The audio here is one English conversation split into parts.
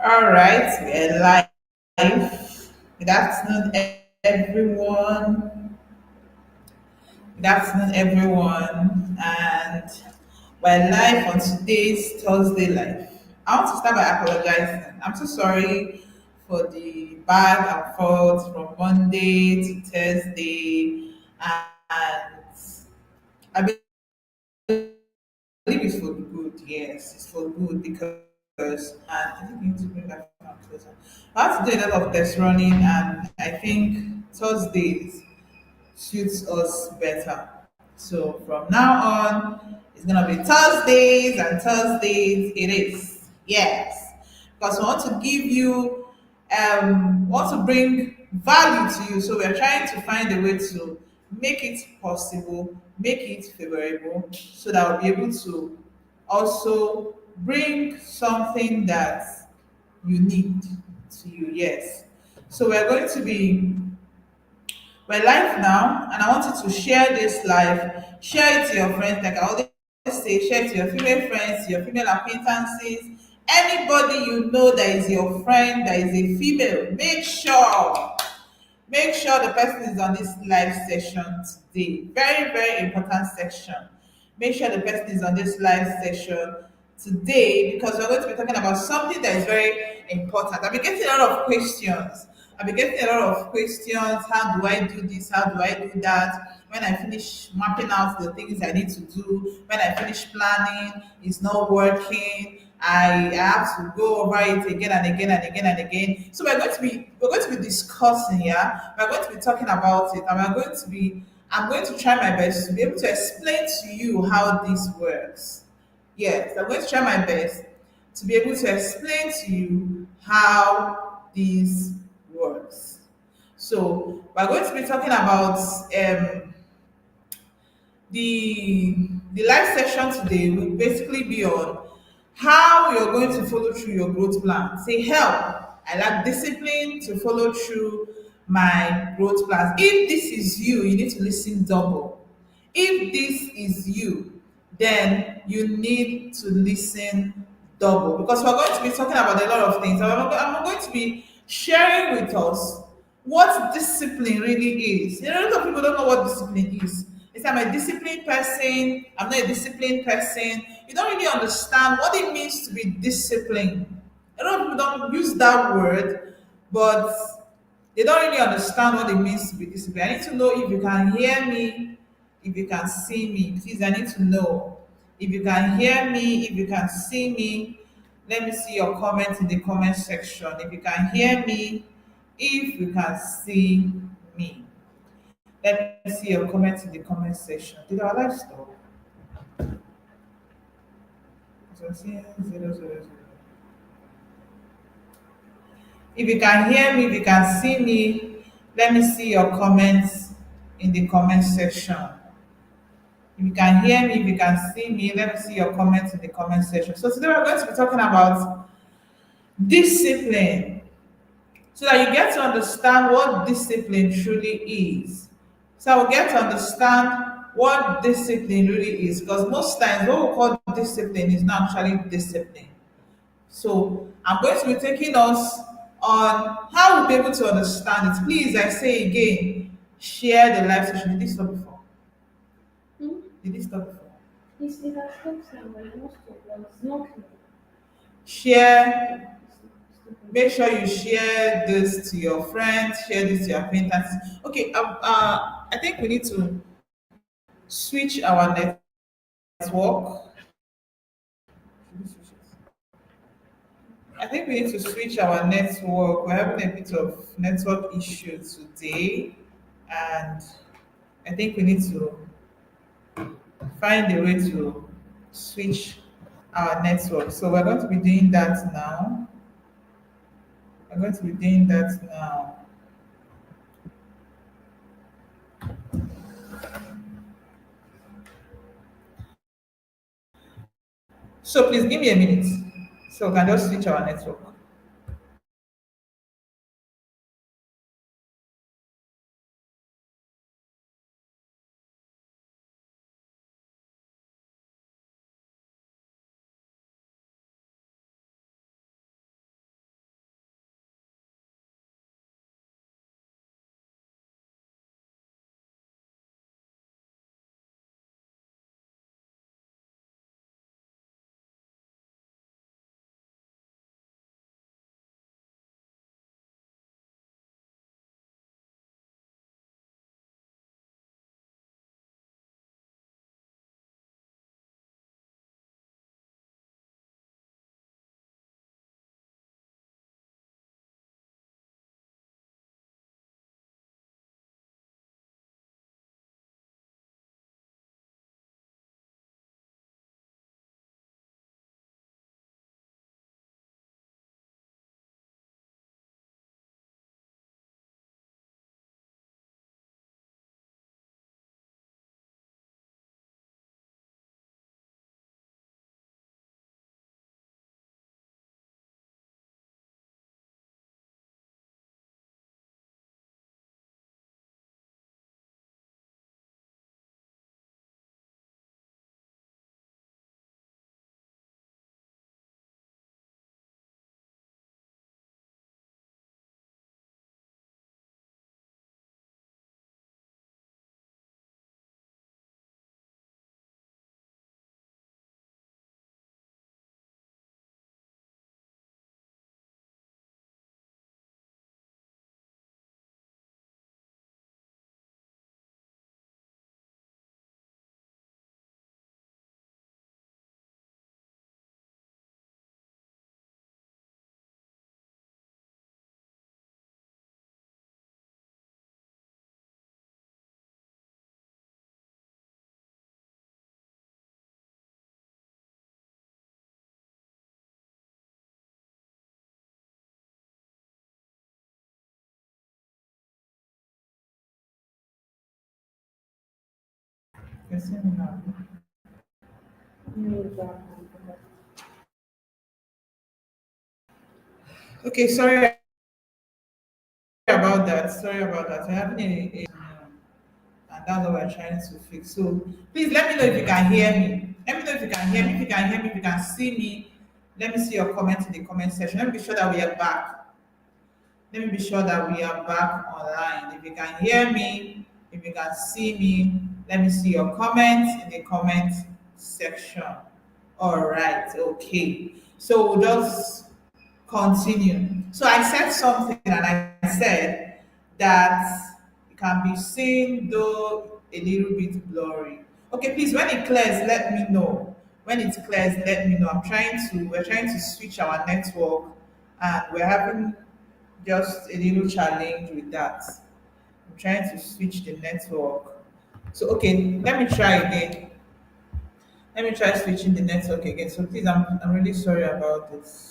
All right, we're live. Good afternoon, everyone. Good afternoon, everyone. And we're live on today's Thursday live. I want to start by apologizing. I'm so sorry for the back and forth from Monday to Thursday. And I believe it's for the good. Yes, it's for good because I think we need to bring that phone closer. I have to do a lot of test running, and I think Thursdays suits us better. So from now on, it's gonna be Thursdays and Thursdays it is. Yes. Because we want to give you want to bring value to you. So we're trying to find a way to make it possible, make it favorable, so that we'll be able to also bring something that you need to you. Yes. So we're going to be we're live now, and I want you to share this live. Share it to your friends, like I always say, share it to your female friends, your female acquaintances, anybody you know that is your friend, that is a female. Make sure the person is on this live session today. Very, very important section. Make sure the person is on this live session today because we're going to be talking about something that is very important. I've been getting a lot of questions. I've been getting a lot of questions. How do I do this? How do I do that? When I finish mapping out the things I need to do, when I finish planning, it's not working. I have to go over it again and again and again and again. So we're going to be discussing, yeah. We're going to be talking about it, and I'm going to try my best to be able to explain to you how this works. Yes, I'm going to try my best to be able to explain to you how this works. So we're going to be talking about the live session today will basically be on how you're going to follow through your growth plan. Say help. I lack discipline to follow through my growth plans. If this is you, you need to listen double. If this is you, then you need to listen double because we're going to be talking about a lot of things. I'm going to be sharing with us what discipline really is. A lot of people don't know what discipline is. It's I'm a disciplined person, I'm not a disciplined person. You don't really understand what it means to be disciplined. A lot of people don't use that word, but they don't really understand what it means to be disciplined. I need to know if you can hear me, if you can see me. Please, I need to know if you can hear me, if you can see me. Let me see your comments in the comment section. If you can hear me, if you can see me. Let me see your comments in the comment section. Did our live stop? So, see, 000. If you can hear me, if you can see me, let me see your comments in the comment section. If you can hear me, if you can see me, let me see your comments in the comment section. So today we're going to be talking about discipline so that you get to understand what discipline truly is. So I will get to understand what discipline really is because most times what we call discipline is not actually discipline. So I'm going to be taking us on how we'll be able to understand it. Please, I say again, share the live session. Did this stop before? Hmm? Did this stop before? It has stopped somewhere, most of them. It's not clear. Share. Stupid. Make sure you share this to your friends, share this to your acquaintances. Okay, I think we need to switch our network. I think we need to switch our network. We're having a bit of network issue today, and I think we need to find a way to switch our network. So we're going to be doing that now. We're going to be doing that now. So please give me a minute so we can just switch our network. You see me now. News and Okay, sorry about that. Sorry about that. We're having and that's what we're trying to fix. So please let me know if you can hear me. Let me know if you can hear me. If you can hear me, if you can see me. Let me see your comments in the comment section. Let me be sure that we are back. Let me be sure that we are back online. If you can hear me, if you can see me, let me see your comments in the comment section. All right, okay. So we'll just continue. So I said something and I said that it can be seen though a little bit blurry. Okay, please, when it clears, let me know. When it clears, let me know. We're trying to switch our network and we're having just a little challenge with that. I'm trying to switch the network. So, okay, let me try again. Let me try switching the network again. So, please, I'm really sorry about this.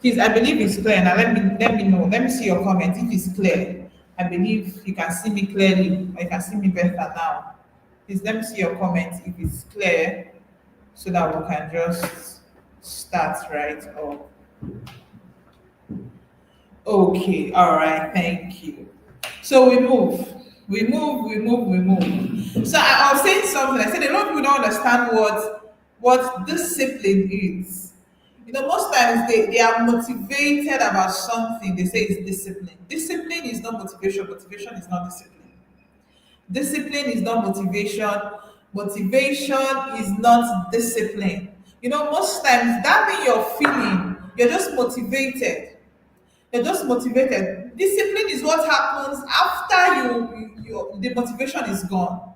Please, I believe it's clear. Now let me know. Let me see your comment. If it's clear, I believe you can see me clearly, or you can see me better now. Please let me see your comment if it's clear, so that we can just start right off. Okay, all right, thank you. So we move. So I was saying something. I said a lot of people don't understand what discipline is. You know, most times they are motivated about something. They say it's discipline. Discipline is not motivation. Motivation is not discipline. Discipline is not motivation. Motivation is not discipline. You know, most times that thing you're feeling, you're just motivated. You're just motivated. Discipline is what happens after the motivation is gone.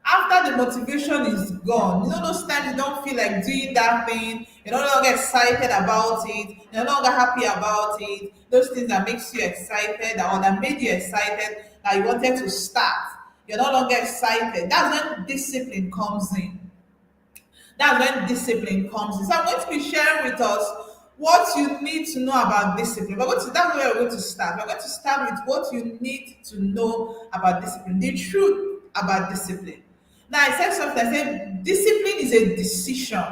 After the motivation is gone, you know those times you don't feel like doing that thing, you're no longer excited about it, you're no longer happy about it. Those things that makes you excited or that made you excited that you wanted to start, you're no longer excited. That's when discipline comes in. That's when discipline comes in. So I'm going to be sharing with us what you need to know about discipline. That's where we're going to start. We're going to start with what you need to know about discipline, the truth about discipline. Now, I said something, I said discipline is a decision.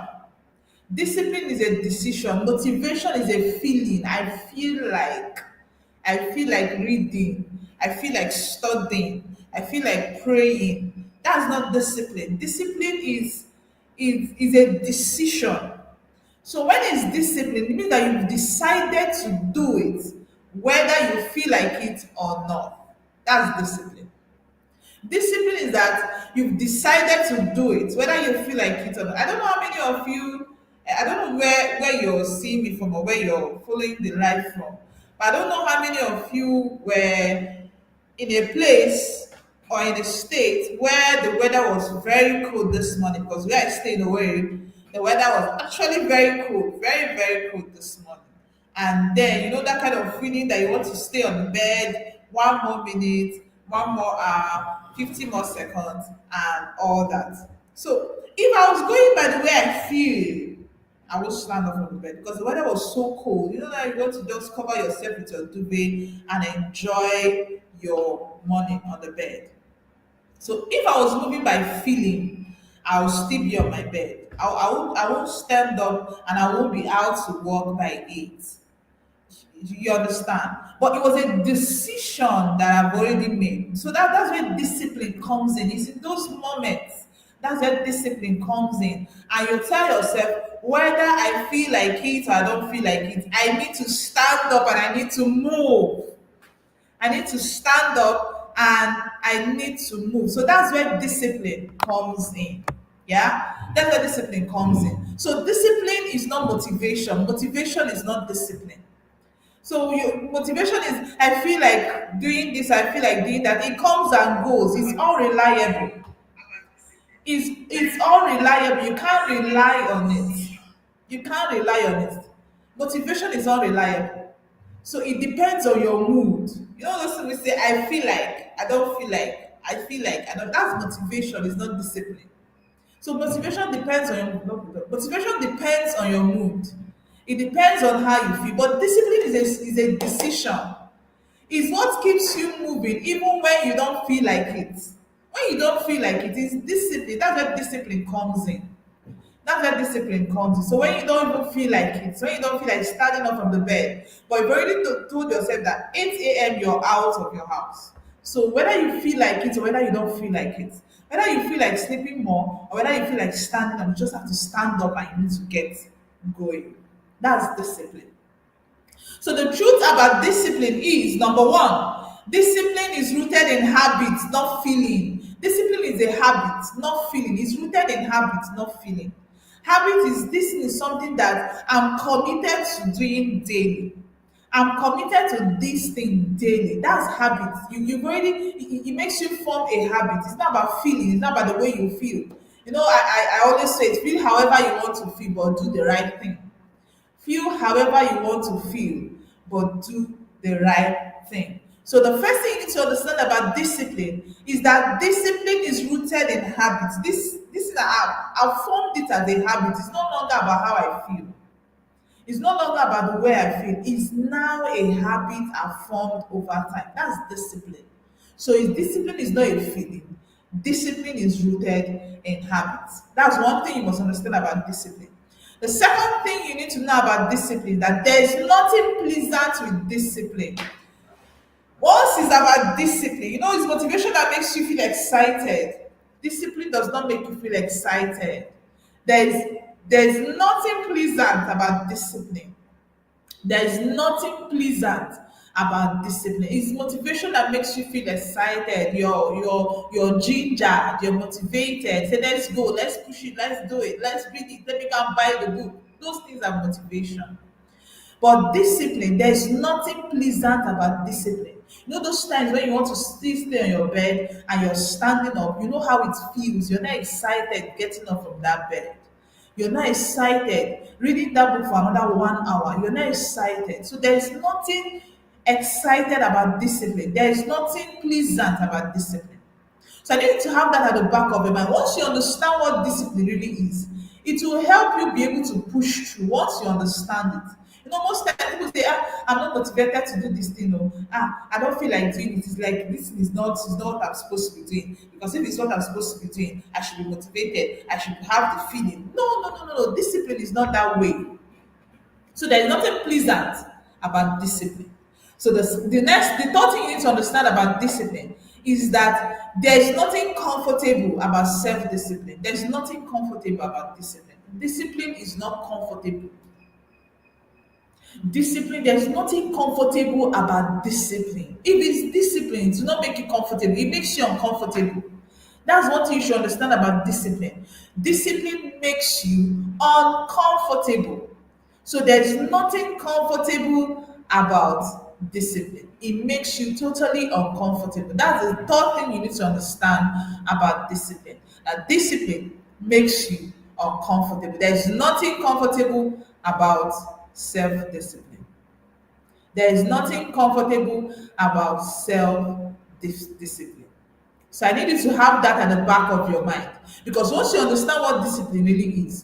Discipline is a decision. Motivation is a feeling. I feel like reading. I feel like studying. I feel like praying. That's not discipline. Discipline is a decision. So when it's discipline, it means that you've decided to do it, whether you feel like it or not. That's discipline. Discipline is that you've decided to do it, whether you feel like it or not. I don't know how many of you, I don't know where you're seeing me from or where you're following the live from, but I don't know how many of you were in a place or in a state where the weather was very cold this morning, because where I stay in Owerri, the weather was actually very cold, very, very cold this morning. And then, you know, that kind of feeling that you want to stay on the bed one more minute, one more hour, 50 more seconds, and all that. So, if I was going by the way I feel, I would stand up from the bed because the weather was so cold. You know that you want to just cover yourself with your duvet and enjoy your morning on the bed. So if I was moving by feeling, I'll still be on my bed. I won't stand up and I won't be out to work by 8. You understand? But it was a decision that I've already made. So that's where discipline comes in. It's in those moments That's where discipline comes in. And you tell yourself, whether I feel like it or I don't feel like it, I need to stand up and I need to move. I need to stand up and I need to move. So that's where discipline comes in. Yeah, that's where discipline comes in. So discipline is not motivation. Motivation is not discipline. So your motivation is, I feel like doing this, I feel like doing that. It comes and goes. It's unreliable. It's unreliable. You can't rely on it. You can't rely on it. Motivation is unreliable. So it depends on your mood. You know those things we say, I feel like, I don't feel like, I feel like, I don't. That's motivation. It's not discipline. So motivation depends on your mood. It depends on how you feel. But discipline is a decision. It's what keeps you moving even when you don't feel like it. When you don't feel like it, it's discipline. That's where discipline comes in. That's where discipline comes in. So when you don't even feel like it, when you don't feel like standing up from the bed, but you've already told yourself that 8 a.m. you're out of your house. So whether you feel like it or whether you don't feel like it, whether you feel like sleeping more or whether you feel like standing up, you just have to stand up and you need to get going. That's discipline. So the truth about discipline is, number one, discipline is rooted in habits, not feeling. Discipline is a habit, not feeling. It's rooted in habits, not feeling. Habit is, this is something that I'm committed to doing daily. I'm committed to this thing daily. That's habit. You've already, it makes you form a habit. It's not about feeling, it's not about the way you feel. You know, I always say, feel however you want to feel, but do the right thing. Feel however you want to feel, but do the right thing. So the first thing you need to understand about discipline is that discipline is rooted in habits. This is I've formed it as a habit. It's no longer about how I feel. It's no longer about the way I feel. It's now a habit I've formed over time. That's discipline. So discipline is not a feeling. Discipline is rooted in habits. That's one thing you must understand about discipline. The second thing you need to know about discipline is that there is nothing pleasant with discipline. Once it's about discipline, you know, it's motivation that makes you feel excited. Discipline does not make you feel excited. There's nothing pleasant about discipline. There is nothing pleasant about discipline. It's motivation that makes you feel excited. You're ginger. You're motivated. Say, let's go. Let's push it. Let's do it. Let's read it. Let me go and buy the book. Those things are motivation. But discipline, there's nothing pleasant about discipline. You know those times when you want to still stay on your bed and you're standing up, you know how it feels. You're not excited getting up from that bed. You're not excited reading that book for another 1 hour. You're not excited. So there's nothing excited about discipline. There is nothing pleasant about discipline. So I need to have that at the back of your mind. Once you understand what discipline really is, it will help you be able to push through once you understand it. You know, most times people say, I'm not motivated to do this thing. No, I don't feel like doing it. It's like this is not what I'm supposed to be doing. Because if it's what I'm supposed to be doing, I should be motivated. I should have the feeling. No, no, no, no, no. Discipline is not that way. So there's nothing pleasant about discipline. So the third thing you need to understand about discipline is that there is nothing comfortable about self-discipline. There's nothing comfortable about discipline. Discipline is not comfortable. Discipline, there's nothing comfortable about discipline. If it's discipline, it will not make you comfortable, it makes you uncomfortable. That's what you should understand about discipline. Discipline makes you uncomfortable. So there's nothing comfortable about discipline. It makes you totally uncomfortable. That's the third thing you need to understand about discipline. That discipline makes you uncomfortable. There's nothing comfortable about self-discipline. There is nothing comfortable about self-discipline. So I need you to have that at the back of your mind. Because once you understand what discipline really is,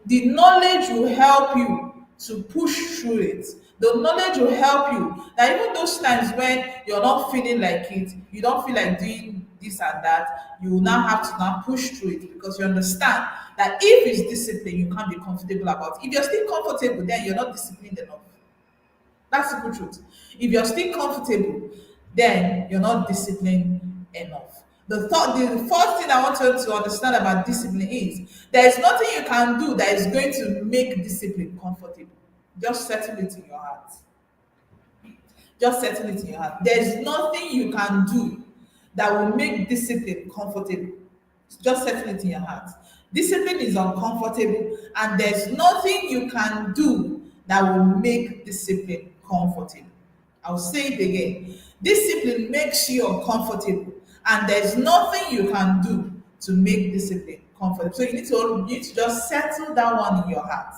the knowledge will help you to push through it. The knowledge will help you that even those times when you're not feeling like it, you don't feel like doing this and that, you will now have to now push through it because you understand that if it's discipline, you can't be comfortable about it. If you're still comfortable, then you're not disciplined enough. That's the good truth. If you're still comfortable, then you're not disciplined enough. The first thing I want you to understand about discipline is there is nothing you can do that is going to make discipline comfortable. Just settle it in your heart. Just settle it in your heart. There's nothing you can do that will make discipline comfortable. Just settle it in your heart. Discipline is uncomfortable, and there's nothing you can do that will make discipline comfortable. I'll say it again. Discipline makes you uncomfortable, and there's nothing you can do to make discipline comfortable. So you need to just settle that one in your heart.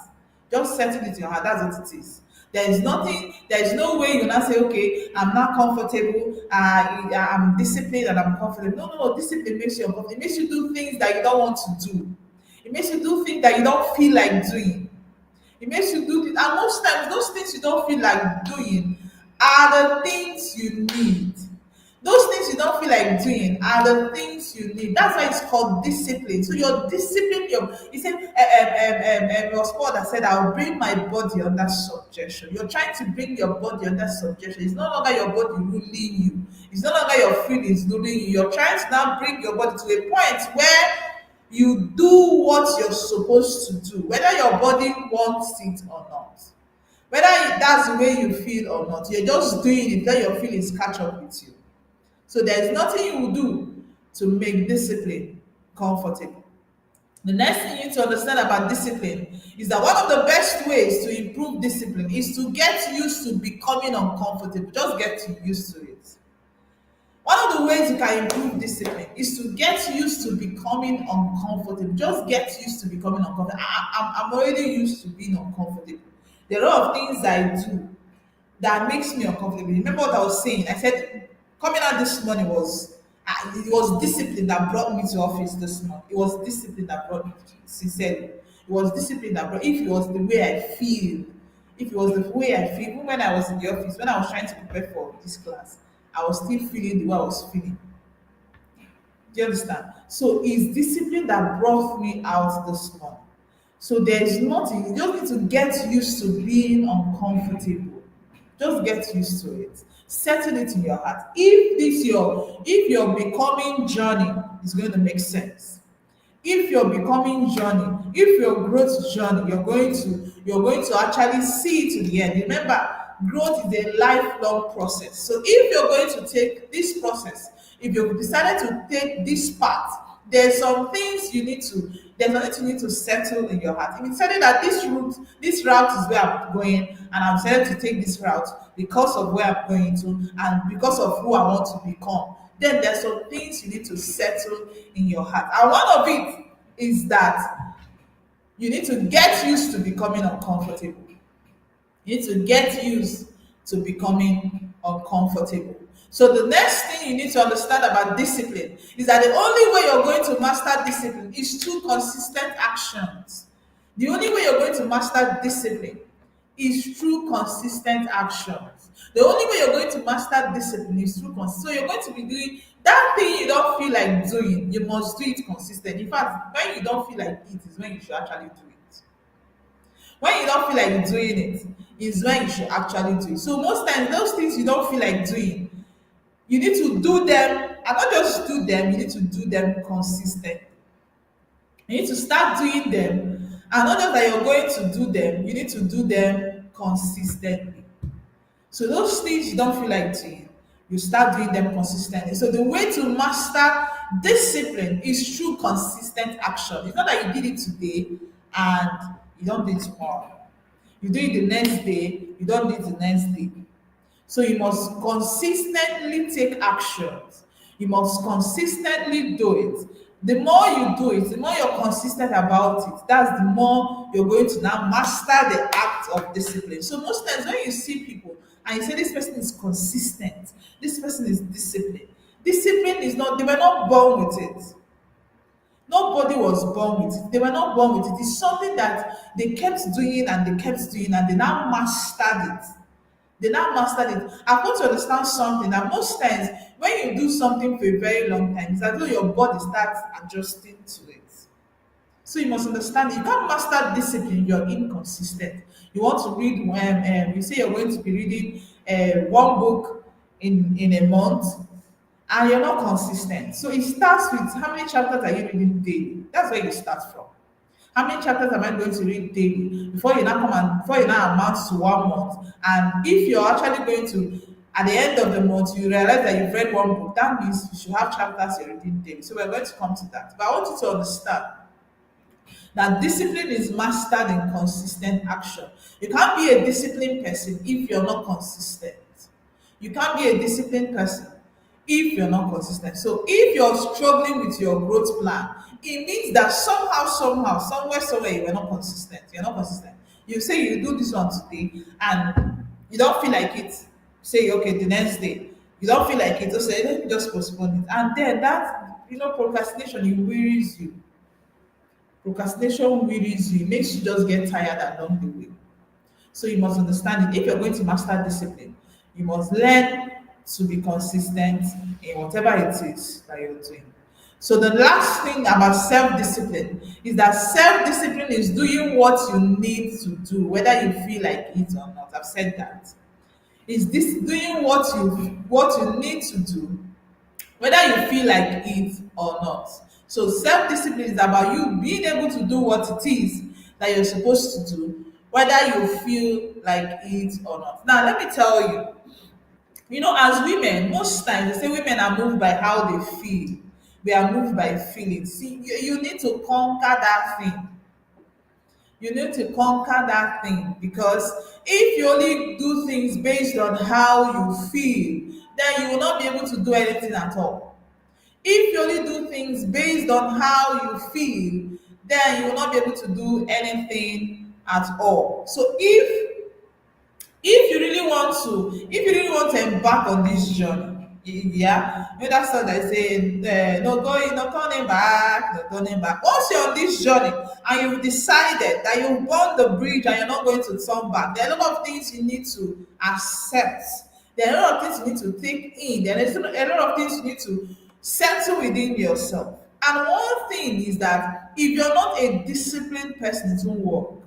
Just settle it in your heart. That's what it is. There is nothing, there is no way you now say, okay, I'm not comfortable, I'm disciplined and I'm comfortable. No, no, no. Discipline makes you uncomfortable. It makes you do things that you don't want to do. It makes you do things that you don't feel like doing. It makes you do things, and most times those things you don't feel like doing are the things you need. Those things you don't feel like doing are the things you need. That's why it's called discipline. So your discipline, he said, it was Paul that said, I'll bring my body under subjection. You're trying to bring your body under subjection. It's no longer your body ruling you. It's no longer your feelings ruling you. You're trying to now bring your body to a point where you do what you're supposed to do, whether your body wants it or not. Whether that's the way you feel or not, you're just doing it, let your feelings catch up with you. So there's nothing you will do to make discipline comfortable. The next thing you need to understand about discipline is that one of the best ways to improve discipline is to get used to becoming uncomfortable. Just get used to it. One of the ways you can improve discipline is to get used to becoming uncomfortable. Just get used to becoming uncomfortable. I'm already used to being uncomfortable. There are a lot of things that I do that makes me uncomfortable. Remember what I was saying? I said coming out this morning was it was discipline that brought me to office this morning. It was discipline that brought me sincerely. It was discipline that brought. If it was the way I feel, if it was the way I feel, even when I was in the office, when I was trying to prepare for this class, I was still feeling the way I was feeling. Do you understand? So it's discipline that brought me out this morning. So there's nothing, you just need to get used to being uncomfortable. Just get used to it. Settle it in your heart. If your becoming journey is going to make sense, if your becoming journey, if your growth journey, you're going to actually see it to the end. Remember, growth is a lifelong process. So if you're going to take this process, if you've decided to take this path, there's something you need to settle in your heart. If you decided that this route is where I'm going, and I'm decided to take this route because of where I'm going to and because of who I want to become, then there's some things you need to settle in your heart. And one of it is that you need to get used to becoming uncomfortable. You need to get used to becoming uncomfortable. So the next thing you need to understand about discipline is that the only way you're going to master discipline is through consistent actions. The only way you're going to master discipline is through consistent actions. The only way you're going to master discipline is through so you're going to be doing that thing you don't feel like doing. You must do it consistent. In fact, when you don't feel like it is when you should actually do it. When you don't feel like doing it is when you should actually do it. So most times those things you don't feel like doing, you need to do them, and not just do them, you need to do them consistently. You need to start doing them, and not just that you're going to do them, you need to do them consistently. So those things you don't feel like doing, you start doing them consistently. So the way to master discipline is through consistent action. It's not that you did it today and you don't do it tomorrow. You do it the next day, you don't do it the next day. So you must consistently take actions. You must consistently do it. The more you do it, the more you're consistent about it, that's the more you're going to now master the act of discipline. So most times when you see people and you say this person is consistent, this person is disciplined. Discipline is not, they were not born with it. Nobody was born with it. They were not born with it. It's something that they kept doing and they kept doing and they now mastered it. They now mastered it. I've got to understand something that most times when you do something for a very long time, it's as though your body starts adjusting to it. So you must understand you can't master discipline, you're inconsistent. You want to read when you say you're going to be reading one book in a month, and you're not consistent. So it starts with how many chapters are you reading daily? That's where you start from. How many chapters am I going to read daily before you now come and before you now amount to 1 month? And if you're actually going to, at the end of the month, you realize that you've read one book, that means you should have chapters you're reading daily. So we're going to come to that. But I want you to understand that discipline is mastered in consistent action. You can't be a disciplined person if you're not consistent. You can't be a disciplined person if you're not consistent. So if you're struggling with your growth plan, it means that somehow, somewhere, you are not consistent. You're not consistent. You say you do this one today and you don't feel like it. Say, okay, the next day, you don't feel like it. So say, let me just postpone it. And then that, procrastination, it wearies you. Procrastination wearies you, it makes you just get tired along the way. So you must understand it. If you're going to master discipline, you must learn to be consistent in whatever it is that you're doing. So the last thing about self-discipline is that self-discipline is doing what you need to do, whether you feel like it or not. I've said that. Is this doing what you need to do, whether you feel like it or not. So self-discipline is about you being able to do what it is that you're supposed to do, whether you feel like it or not. Now, let me tell you, as women, most times they say women are moved by how they feel. We are moved by feelings. See, you need to conquer that thing. You need to conquer that thing, because if you only do things based on how you feel, then you will not be able to do anything at all. If you only do things based on how you feel, then you will not be able to do anything at all. So if you really want to embark on this journey, yeah, that song that saying, no going, no turning back, no turning back. Once you're on this journey and you've decided that you've burned the bridge and you're not going to turn back, there are a lot of things you need to accept. There are a lot of things you need to take in. There is a lot of things you need to settle within yourself. And one thing is that if you're not a disciplined person, it won't work.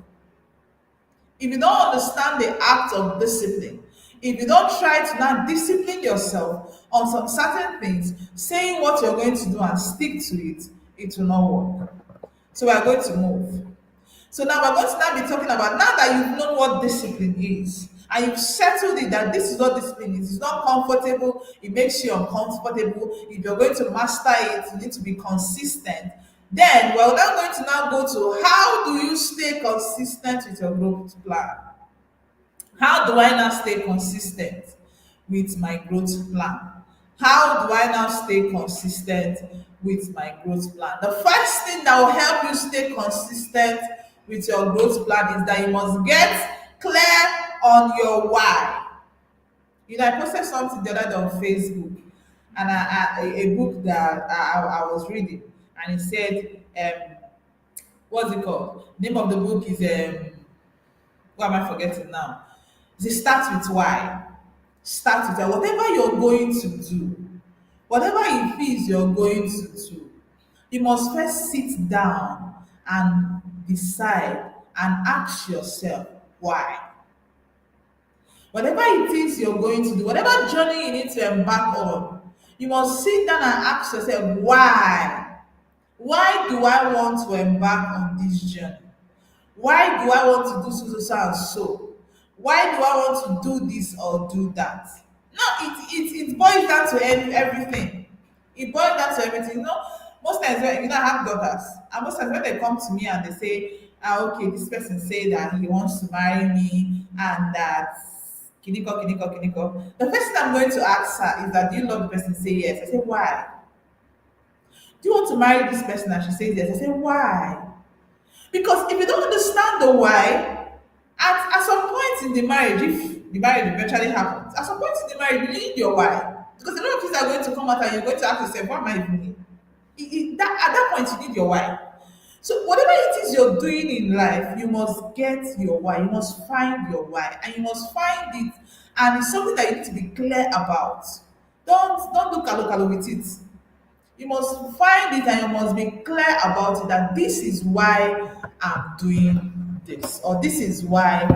If you don't understand the act of discipline, if you don't try to now discipline yourself on some certain things, saying what you're going to do and stick to it, it will not work. So we're going to move. So now we're going to now be talking about, now that you've known what discipline is, and you've settled it that this is what discipline is. It's not comfortable, it makes you uncomfortable. If you're going to master it, you need to be consistent. Then we're now going to now go to, how do you stay consistent with your growth plan? How do I now stay consistent with my growth plan? How do I now stay consistent with my growth plan? The first thing that will help you stay consistent with your growth plan is that you must get clear on your why. I posted something the other day on Facebook, and a book that I was reading, and it said, what's it called? Name of the book is what am I forgetting now? It starts with why. Start with why. Whatever you're going to do, whatever it is you're going to do, you must first sit down and decide and ask yourself why. Whatever it is you're going to do, whatever journey you need to embark on, you must sit down and ask yourself why. Why do I want to embark on this journey? Why do I want to do so and so? Why do I want to do this or do that? No, it boils down to everything. It boils down to everything. Most times when I have daughters, and most times when they come to me and they say, okay, this person say that he wants to marry me and that kiniko. The first thing I'm going to ask her is that, do you love the person? Say yes. I say, why? Do you want to marry this person? And she says yes. I say, why? Because if you don't understand the why, at some point in the marriage, if the marriage eventually happens, at some point in the marriage, you need your why. Because a lot of things are going to come out and you're going to ask yourself, what am I even doing? At that point, you need your why. So whatever it is you're doing in life, you must get your why. You must find your why. And you must find it. And it's something that you need to be clear about. Don't look at with it. You must find it and you must be clear about it, that this is why I'm doing this, or this is why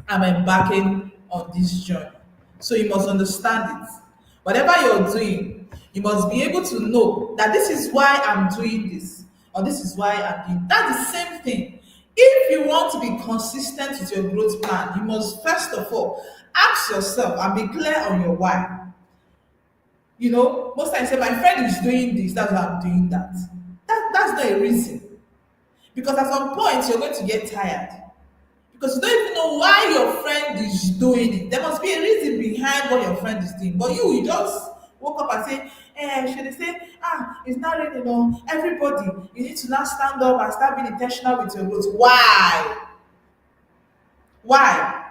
I'm embarking on this journey. So you must understand it. Whatever you're doing, You must be able to know that this is why I'm doing this, or this is why I'm doing. That's the same thing. If you want to be consistent with your growth plan, you must first of all ask yourself and be clear on your why. Most times say my friend is doing this, that's why I'm doing that. That's not a reason. Because at some point you're going to get tired. Because you don't even know why your friend is doing it. There must be a reason behind what your friend is doing. But you just woke up and say, should they say, it's not raining on everybody. You need to now stand up and start being intentional with your growth. Why? Why?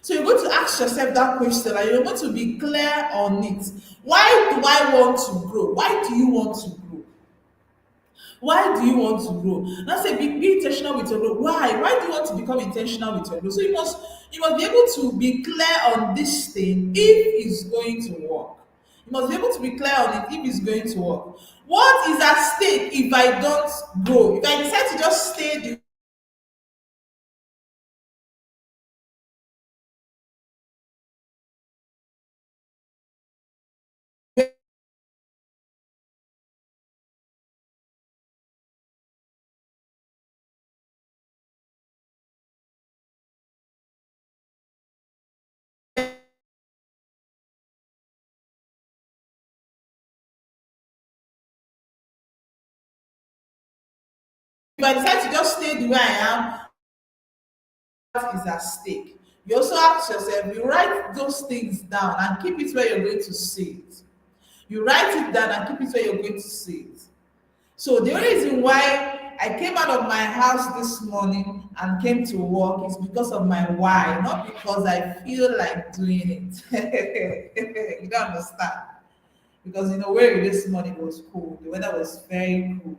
So you're going to ask yourself that question and you're going to be clear on it. Why do I want to grow? Why do you want to grow? Why do you want to grow? Now say be intentional with your growth. Why? Why do you want to become intentional with your growth? So you must be able to be clear on this thing if it's going to work. You must be able to be clear on it if it's going to work. What is at stake if I don't grow? If I decide to just stay the if I decide to just stay the way I am, what is at stake? You also ask yourself, you write those things down and keep it where you're going to see it. You write it down and keep it where you're going to see it. So the only reason why I came out of my house this morning and came to work is because of my why, not because I feel like doing it. You don't understand. Because where this morning was cool. The weather was very cool.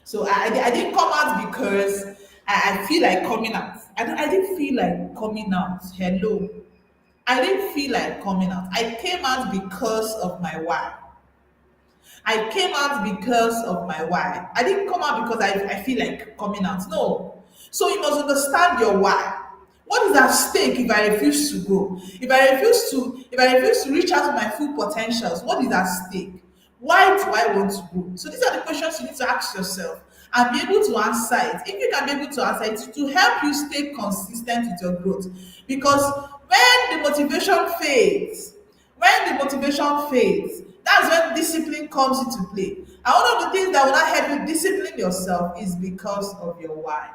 So I didn't come out because I feel like coming out. I didn't feel like coming out. Hello. I didn't feel like coming out. I came out because of my why. I came out because of my why. I didn't come out because I feel like coming out. No. So you must understand your why. What is at stake if I refuse to grow? If I refuse to reach out to my full potentials, what is at stake? Why do I want to grow? So these are the questions you need to ask yourself and be able to answer it. If you can be able to answer it, to help you stay consistent with your growth. Because when the motivation fades, that's when discipline comes into play. And one of the things that will not help you discipline yourself is because of your why.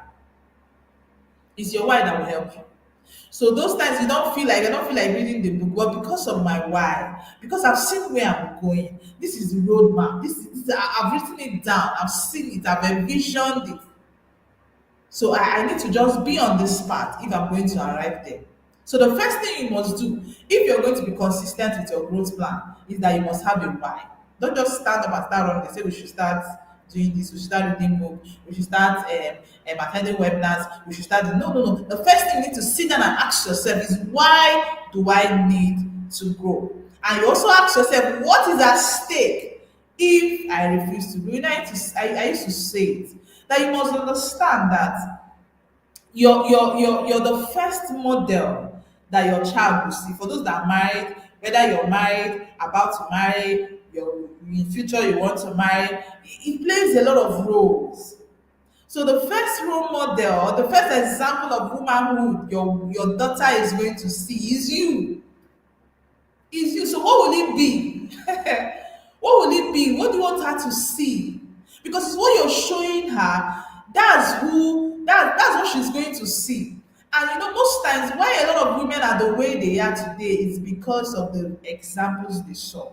It's your why that will help you. So those times I don't feel like reading the book, but because of my why, because I've seen where I'm going. This is the roadmap. I've written it down. I've seen it. I've envisioned it. So I need to just be on this path if I'm going to arrive there. So the first thing you must do, if you're going to be consistent with your growth plan, is that you must have a why. Don't just stand up and start running and say we should start doing this, we should start reading book, we should start attending webinars, we should start. No, no, no. The first thing you need to sit down and ask yourself is why do I need to grow? And you also ask yourself, what is at stake if I refuse to grow? I used to say it that you must understand that you're the first model that your child will see. For those that are married, whether you're married, about to marry, in future you want to marry, it plays a lot of roles. So the first role model, the first example of womanhood your daughter is going to see is you. Is you. So what will it be? What will it be? What do you want her to see? Because it's what you're showing her. That's what she's going to see. And most times why a lot of women are the way they are today is because of the examples they saw.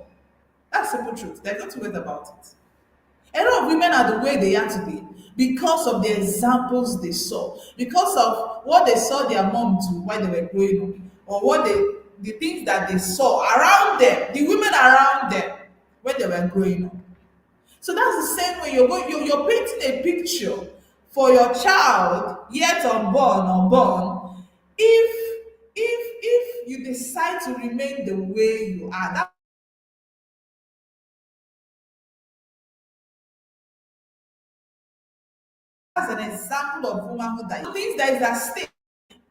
That's simple truth. There's no two ways about it. A lot of women are the way they are today because of the examples they saw, because of what they saw their mom do while they were growing up, or the things that they saw around them, the women around them when they were growing up. So that's the same way you're painting a picture for your child yet unborn. If you decide to remain the way you are, that's an example of womanhood. That things that is at stake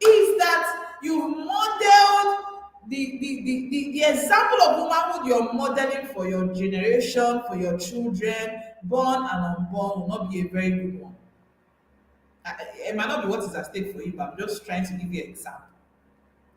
is that you've modeled the example of womanhood you're modeling for your generation, for your children, born and unborn, will not be a very good one. It might not be what is at stake for you, but I'm just trying to give you an example.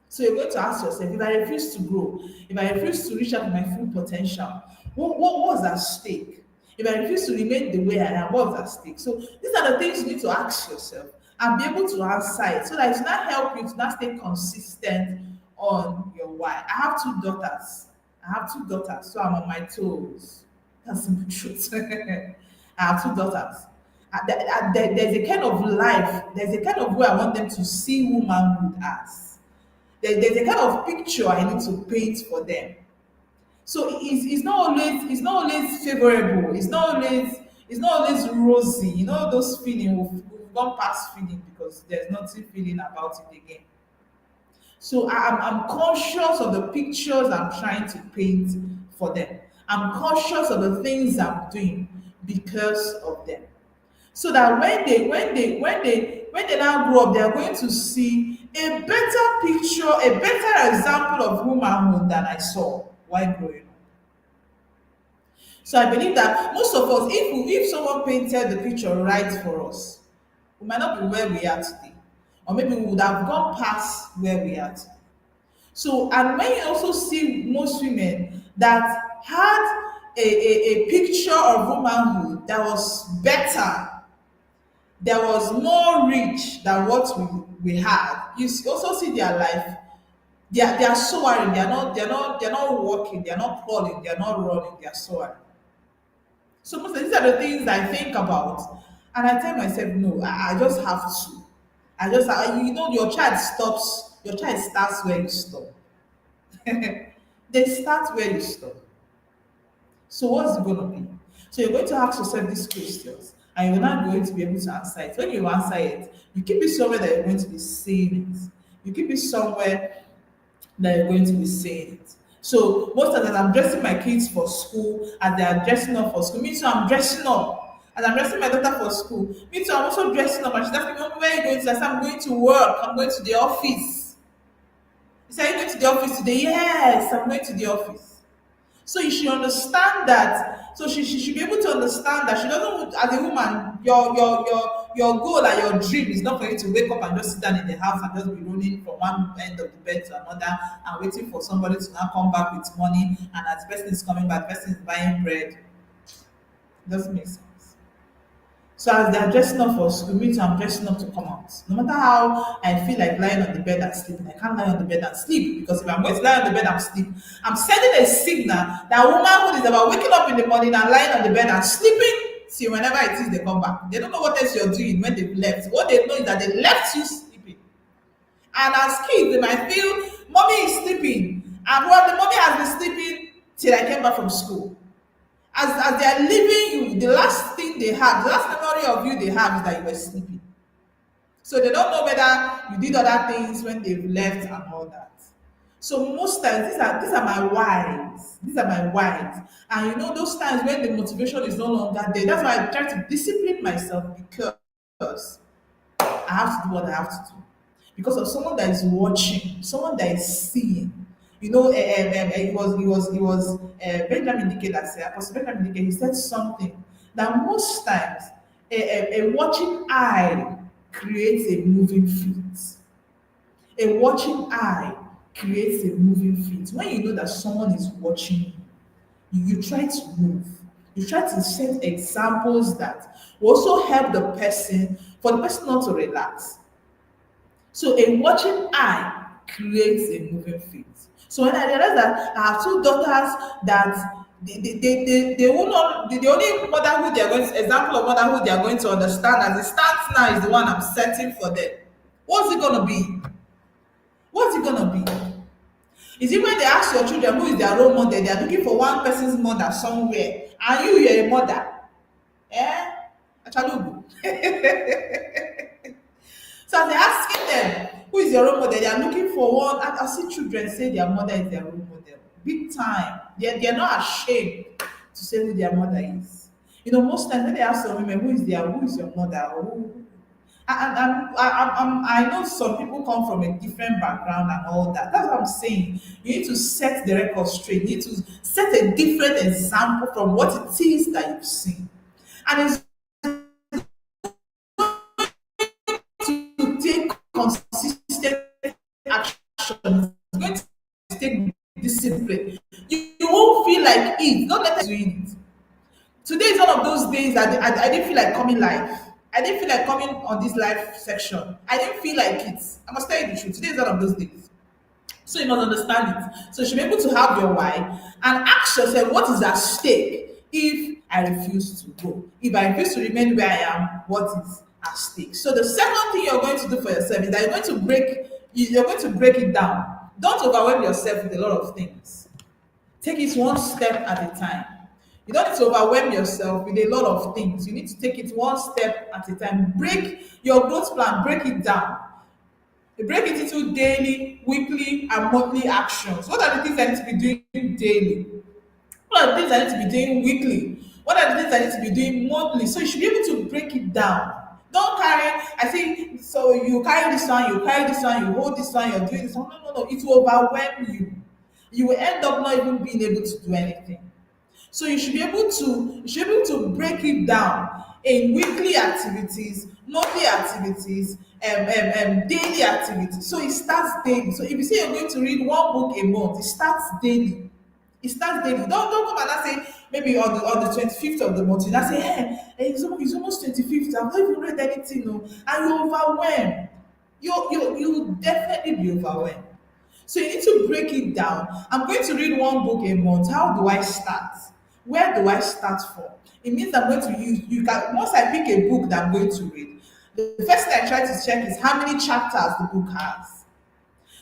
So you're going to ask yourself, if I refuse to grow, if I refuse to reach out to my full potential, what was at stake? If I refuse to remain the way I am, what was at stake? So these are the things you need to ask yourself and be able to answer it so that it will not help you to not stay consistent on your why. I have two daughters. So I'm on my toes. That's the truth. I have two daughters. There's a kind of life, there's a kind of way I want them to see womanhood as. There's a kind of picture I need to paint for them. So it's not always favorable. It's not always rosy. You know those feeling we've gone past feeling because there's nothing feeling about it again. So I'm conscious of the pictures I'm trying to paint for them. I'm conscious of the things I'm doing because of them. So that when they now grow up, they are going to see a better picture, a better example of womanhood than I saw while growing up. So I believe that most of us, if someone painted the picture right for us, we might not be where we are today, or maybe we would have gone past where we are today. So, and when you also see most women that had a picture of womanhood that was better, that was more rich than what we had, also see their life. They are soaring. They're not walking. They're not crawling. They're not running. They're soaring. So most of these are the things I think about, and I tell myself, no, I just have to. Your child stops. Your child starts where you stop. They start where you stop. So what's it going to be? So you're going to ask yourself these questions, and you're not going to be able to answer it. When you answer it, you keep it somewhere that you're going to be saying it. You keep it somewhere that you're going to be saying it. So most of the time, I'm dressing my kids for school, and they are dressing up for school. Me too, I'm dressing up. And I'm dressing my daughter for school. Me too, I'm also dressing up. And she's asking me, "Mom, where are you going to?" I said, "I'm going to work. I'm going to the office." He said, "Are you going to the office today?" "Yes, I'm going to the office." So you should understand that. So she should be able to understand that she doesn't, as a woman, your goal and your dream is not for you to wake up and just sit down in the house and just be rolling from one end of the bed to another and waiting for somebody to now come back with money. And as the person is coming back, the person is buying bread. It doesn't make sense. So as they're dressing up for school, me too, I'm dressing up to come out. No matter how I feel like lying on the bed and sleeping, I can't lie on the bed and sleep because if I'm going to lie on the bed and sleep, I'm sending a signal that womanhood is about waking up in the morning and lying on the bed and sleeping till whenever it is they come back. They don't know what else you're doing when they've left. What they know is that they left you sleeping. And as kids, they might feel mommy is sleeping, and well, the mommy has been sleeping till I came back from school. As they are leaving you, the last thing they have, the last memory of you they have is that you were sleeping. So they don't know whether you did other things when they've left and all that. So most times these are my whys. These are my whys. And you know those times when the motivation is no longer there. That's why I try to discipline myself because I have to do what I have to do. Because of someone that is watching, someone that is seeing. You know, Benjamin Dike that said, Apostle Benjamin Dike, he said something that most times a watching eye creates a moving feet. A watching eye creates a moving feet. When you know that someone is watching you try to move. You try to set examples that will also help the person, for the person not to relax. So a watching eye creates a moving feet. So when I realized that I have two daughters that they will not the only motherhood they are going to example of motherhood they are going to understand as it stands now is the one I'm setting for them. What's it gonna be? What's it gonna be? Is it when they ask your children who is their role model, they are looking for one person's mother somewhere, and you're a mother? Eh? Achalugu. So as they're asking them, who is your role model? They are looking for one. And I see children say their mother is their role model. Big time. They're not ashamed to say who their mother is. You know, most times when they ask some women, who is your mother? Or who? I know some people come from a different background and all that. That's what I'm saying. You need to set the record straight. You need to set a different example from what it is that you've seen. And it's to take consistent action. It's going to take discipline. You won't feel like it. Don't let us doing it. Today is one of those days that I didn't feel like coming live. I didn't feel like coming on this live section. I didn't feel like it. I must tell you the truth. Today is one of those days. So you must understand it. So you should be able to have your why and ask yourself what is at stake if I refuse to go. If I refuse to remain where I am, what is at stake? So the second thing you're going to do for yourself is that you're going to break it down. Don't overwhelm yourself with a lot of things. Take it one step at a time. You don't need to overwhelm yourself with a lot of things. You need to take it one step at a time. Break your growth plan, break it down. You break it into daily, weekly, and monthly actions. What are the things I need to be doing daily? What are the things I need to be doing weekly? What are the things I need to be doing monthly? So you should be able to break it down. Don't carry, I think, so you carry this one, you carry this one, you hold this one, you're doing this one. No, no, no. It will overwhelm you. You will end up not even being able to do anything. So you should be able to break it down in weekly activities, monthly activities, daily activities. So it starts daily. So if you say you're going to read one book a month, it starts daily. It starts daily. Don't come and now say maybe on the 25th of the month, you now say, hey, it's almost 25th. I've not even read anything, no. And you're overwhelmed. You definitely be overwhelmed. So you need to break it down. I'm going to read one book a month. How do I start? Where do I start from? It means I'm going to use you can once I pick a book that I'm going to read. The first thing I try to check is how many chapters the book has.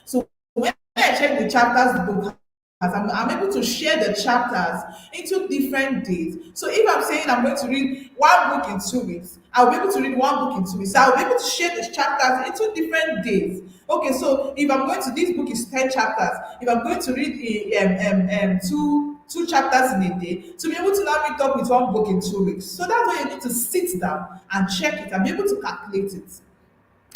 So when I check the chapters the book has, I'm able to share the chapters into different days. So if I'm saying I'm going to read one book in 2 weeks, I'll be able to read one book in 2 weeks. So I'll be able to share the chapters into different days. Okay, so if I'm going to this book is 10 chapters, if I'm going to read two chapters in a day, to be able to now meet up with one book in 2 weeks. So that's why you need to sit down and check it and be able to calculate it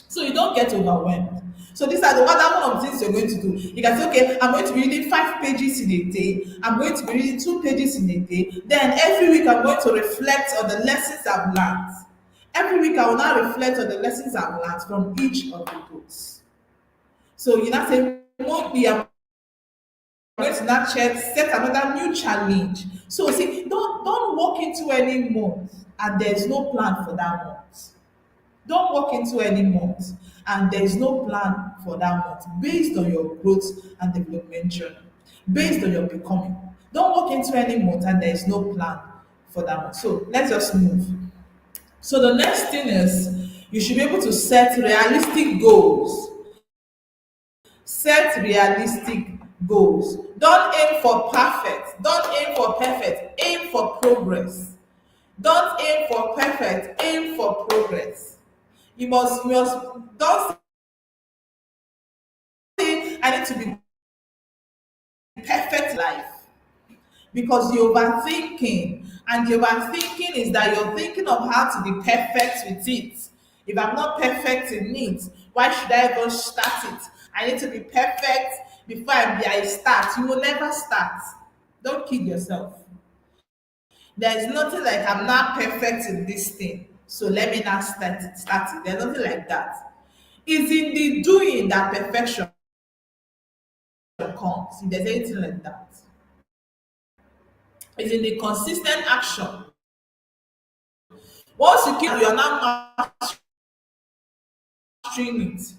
so you don't get overwhelmed. So these are the other one of the things you're going to do. You can say, okay, I'm going to be reading 5 pages in a day. I'm going to be reading 2 pages in a day. Then every week I'm going to reflect on the lessons I've learned. Every week I will now reflect on the lessons I've learned from each of the books. So you now say, monthly I'm going to now set another new challenge. So see, don't walk into any month and there's no plan for that month. Don't walk into any month and there is no plan for that month based on your growth and development journey, based on your becoming. Don't walk into any month and there is no plan for that month. So let's just move. So the next thing is you should be able to set realistic goals. Set realistic goals. Don't aim for perfect. Don't aim for perfect. Aim for progress. Don't aim for perfect. Aim for progress. You must don't say I need to be perfect life because you're overthinking and the overthinking is that you're thinking of how to be perfect with it. If I'm not perfect in it, why should I even start it? I need to be perfect before I start. You will never start. Don't kid yourself. There is nothing like I'm not perfect in this thing. So let me not start it. Start it. There's nothing like that. It's in the doing that perfection comes. If there's anything like that. It's in the consistent action. Once you keep, you're not mastering it.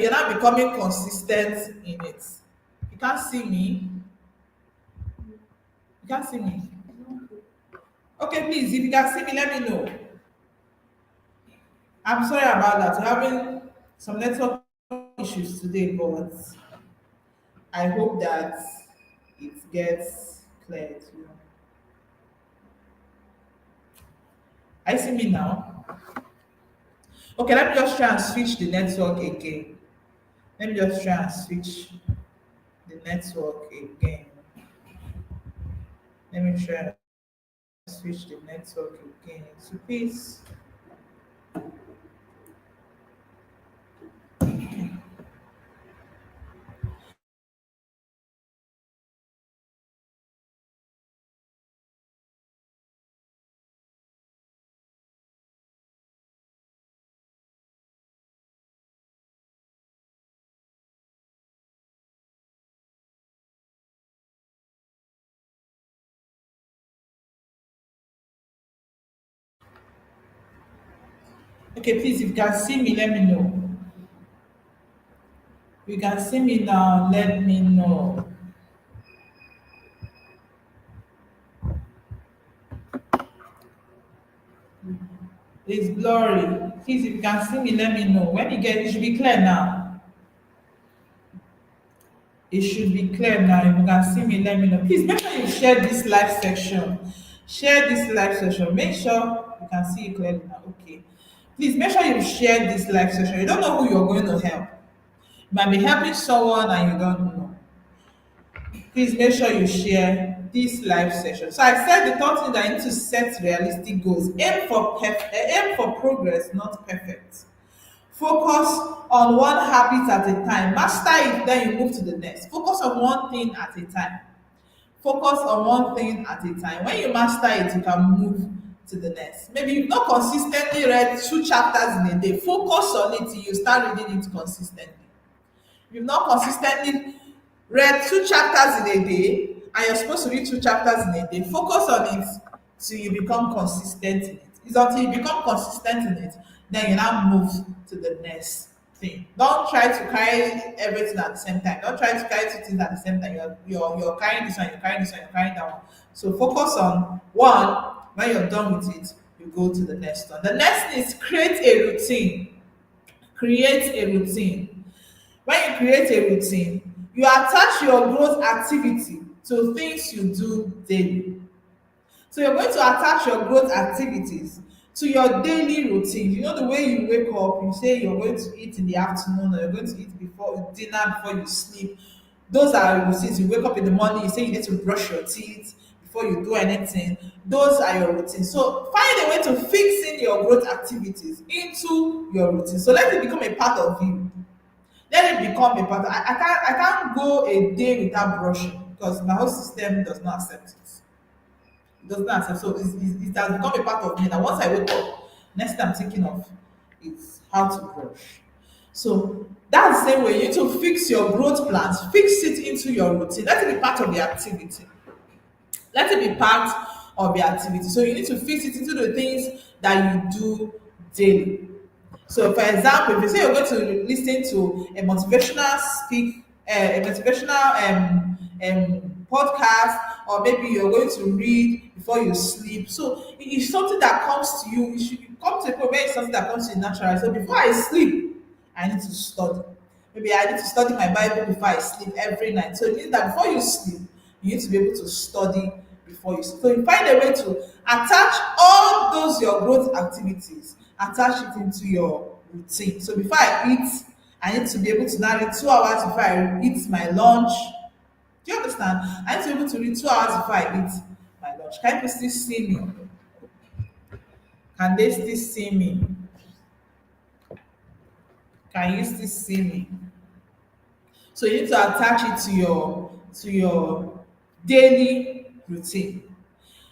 You're not becoming consistent in it. You can't see me. You can't see me. Okay, please, if you can see me, let me know. I'm sorry about that. We're having some network issues today, but I hope that it gets cleared. I see me now. Okay, let me just try and switch the network again. Let me just try and switch the network again. Let me try and switch the network again. So please Okay, please, if you can see me, let me know. If you can see me now, let me know. It's blurry. Please, if you can see me, let me know. When you get, it should be clear now. It should be clear now. If you can see me, let me know. Please make sure you share this live section. Share this live session. Make sure you can see it clearly now. Okay. Please make sure you share this live session. You don't know who you're going to help. You might be helping someone and you don't know. Please make sure you share this live session. So I said the third thing that I need to set realistic goals. Aim for progress, not perfect. Focus on one habit at a time. Master it, then you move to the next. Focus on one thing at a time. Focus on one thing at a time. When you master it, you can move to the next. Maybe you've not consistently read 2 chapters in a day. Focus on it till you start reading it consistently. You've not consistently read 2 chapters in a day and you're supposed to read 2 chapters in a day. Focus on it till you become consistent in it. It's until you become consistent in it, then you now move to the next thing. Don't try to carry everything at the same time. Don't try to carry 2 things at the same time. You're carrying this one, you're carrying this one, you're carrying that one. So focus on one. When you're done with it, you go to the next one. The next is create a routine. Create a routine. When you create a routine, you attach your growth activity to things you do daily. So you're going to attach your growth activities to your daily routine. You know the way you wake up, you say you're going to eat in the afternoon or you're going to eat before dinner before you sleep. Those are your routines. You wake up in the morning, you say you need to brush your teeth before you do anything. Those are your routines. So find a way to fix in your growth activities into your routine. So let it become a part of you. Let it become a part. I can't go a day without brushing because my whole system does not accept it. It does not accept. So it has become a part of me that once I wake up, next thing I'm thinking of is how to brush. So that's the same way you need to fix your growth plans, fix it into your routine. Let it be part of the activity. Let it be part of the activity. So you need to fix it into the things that you do daily. So, for example, if you say you're going to listen to a motivational a motivational podcast, or maybe you're going to read before you sleep. So, it's something that comes to you. You should come to a point where it's something that comes to you naturally. So, before I sleep, I need to study. Maybe I need to study my Bible before I sleep every night. So, it means that before you sleep, you need to be able to study before you sleep. So, you find a way to attach all those your growth activities, attach it into your routine. So before I eat, I need to be able to now read 2 hours before I eat my lunch. Do you understand? I need to be able to read 2 hours before I eat my lunch. Can people still see me? Can they still see me? Can you still see me? So you need to attach it to your daily routine.